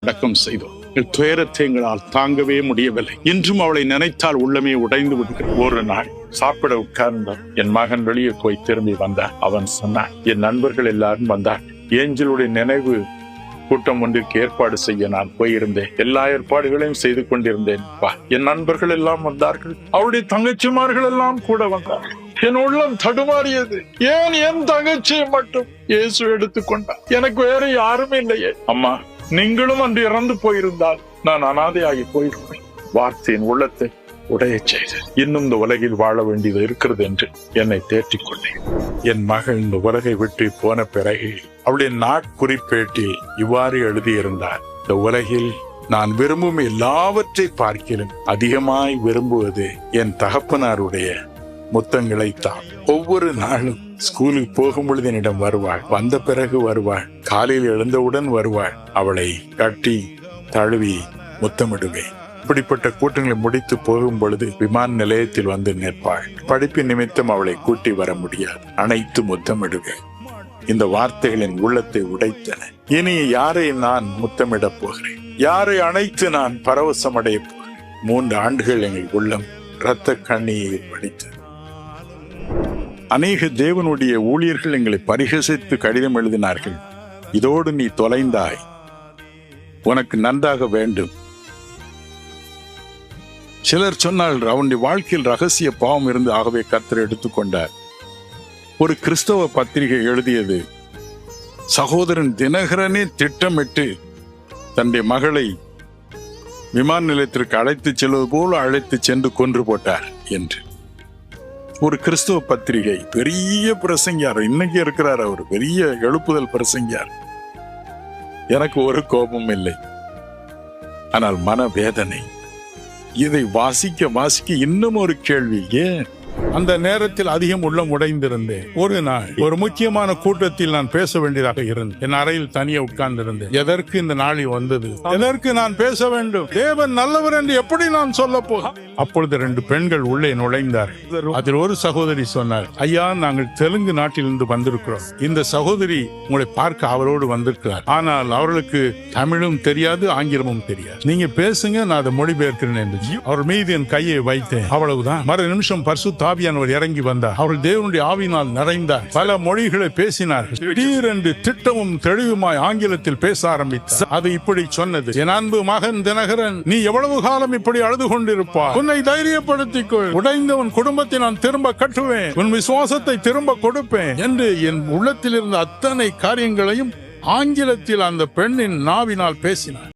அடக்கம் செய்தோம். துயரத்தை எங்களால் தாங்கவே முடியவில்லை. இன்றும் அவளை நினைத்தால் உள்ளமே உடைந்து விடுகிறது. ஒரு நாள் சாப்பிட உட்கார்ந்தார். என் மகன் வெளியே போய் திரும்பி வந்தார். அவன் சொன்னான், என் நண்பர்கள் எல்லாரும் வந்தார். ஏஞ்சலுடைய நினைவு கூட்டம் ஒன்றிற்கு ஏற்பாடு செய்ய நான் போயிருந்தேன். எல்லா ஏற்பாடுகளையும் செய்து கொண்டிருந்தேன். என் நண்பர்கள் எல்லாம் வந்தார்கள். அவருடைய தங்கச்சிமார்கள் எல்லாம் கூட வந்தார்கள். என் உள்ளம் தடுமாறியது. ஏன் என் தங்கச்சியை மட்டும் இயேசு எடுத்துக்கொண்டார்? எனக்கு வேற யாருமே இல்லையே. அம்மா, நீங்களும் அன்று இறந்து போயிருந்தால் நான் அனாதையாகி போயிருப்பேன். வார்த்தையின் உள்ளத்தை உடைய செய்து இன்னும் இந்த உலகில் வாழ வேண்டியது இருக்கிறது என்று என்னை தேற்றிக் கொண்டேன். என் மகள் இந்த உலகை விட்டு போன பிறகு அவளுடைய நாட்குறிப்பேட்டில் இவ்வாறு எழுதியிருந்தார், இந்த உலகில் நான் விரும்பும் எல்லாவற்றை பார்க்கிலும் அதிகமாய் விரும்புவது என் தகப்பனாருடைய முத்தங்களை தான். ஒவ்வொரு நாளும் ஸ்கூலுக்கு போகும் பொழுது என்னிடம் வருவாள், வந்த பிறகு வருவாள், காலையில் எழுந்தவுடன் வருவாள். அவளை கட்டி தழுவி முத்தமிடுவேன். இப்படிப்பட்ட கூட்டங்களை முடித்து போகும் பொழுது விமான நிலையத்தில் வந்து நிற்பாள். படிப்பின் நிமித்தம் அவளை கூட்டி வர முடியாது. அனைத்து முத்தமிடுவேன். இந்த வார்த்தைகளின் உள்ளத்தை உடைத்தன. இனி யாரை நான் முத்தமிடப் போகிறேன்? யாரை அணைத்து நான் பரவசமடைய போகிறேன்? 3 ஆண்டுகள் எங்கள் உள்ளம் இரத்த கண்ணீர் வடித்தது. அநேக தேவனுடைய ஊழியர்கள் எங்களை பரிகசித்து கடிதம் எழுதினார்கள். இதோடு நீ தொலைந்தாய், உனக்கு நன்றாக வேண்டும். சிலர் சொன்னால் அவனுடைய வாழ்க்கையில் ரகசிய பாவம் இருந்து ஆகவே கர்த்தர் எடுத்துக்கொண்டார். ஒரு கிறிஸ்தவ பத்திரிகை எழுதியது, சகோதரன் தினகரனே திட்டமிட்டு தன்னுடைய மகளை விமான நிலையத்திற்கு அழைத்து செல்வது போல அழைத்து சென்று கொன்று போட்டார் என்று. ஒரு கிறிஸ்தவ பத்திரிகை, பெரிய பிரசங்கியார், இன்னைக்கு இருக்கிறார், அவர் பெரிய எழுப்புதல் பிரசங்கியார். எனக்கு ஒரு கோபம் இல்லை, ஆனால் மனவேதனை. இதை வாசிக்க இன்னும் ஒரு கேள்வி, ஏன்? அந்த நேரத்தில் அதிகம் உள்ளம் உடைந்திருந்தேன். ஒரு நாள் ஒரு முக்கியமான கூட்டத்தில் நான் பேச வேண்டியதாக இருந்தேன். என் அறையில் தனியே உட்கார்ந்திருந்தேன். எதற்கு இந்த நாளை வந்தது? எதற்கு நான் பேச வேண்டும்? தேவன் நல்லவர் என்று எப்படி நான் சொல்ல போகிறேன்? அப்பொழுது 2 பெண்கள் உள்ளே நுழைந்தார். அதில் ஒரு சகோதரி சொன்னார், ஐயா, நாங்கள் தெலுங்கு நாட்டிலிருந்து வந்திருக்கிறோம். இந்த சகோதரி உங்களை பார்க்க அவரோடு வந்திருக்கிறார். ஆனால் அவர்களுக்கு தமிழும் தெரியாது, ஆங்கிலமும் தெரியாது. நீங்க பேசுங்க, நான் அதை மொழிபெயர்க்கிறேன் என்று அவர் மீது என் கையை வைத்தேன். அவ்வளவுதான். மறு நிமிஷம் பரிசுத்த ஆவியானவர் இறங்கி வந்தார். அவர்கள் தேவனுடைய ஆவியினால் நிறைந்தார். பல மொழிகளை பேசினார்கள். திடீரென்று திட்டமும் தெளிவுமாய் ஆங்கிலத்தில் பேச ஆரம்பித்தார். அது இப்படி சொன்னது, என் அன்பு மகன் தினகரன், நீ எவ்வளவு காலம் இப்படி அழுது கொண்டிருப்பாய்? உன்னை தைரியப்படுத்திக்கொள். உடைந்தவன் குடும்பத்தை நான் திரும்ப கட்டுவேன். உன் விசுவாசத்தை திரும்ப கொடுப்பேன் என்று என் உள்ளத்தில் இருந்த அத்தனை காரியங்களையும் ஆங்கிலத்தில் அந்த பெண்ணின் நாவினால் பேசினார்.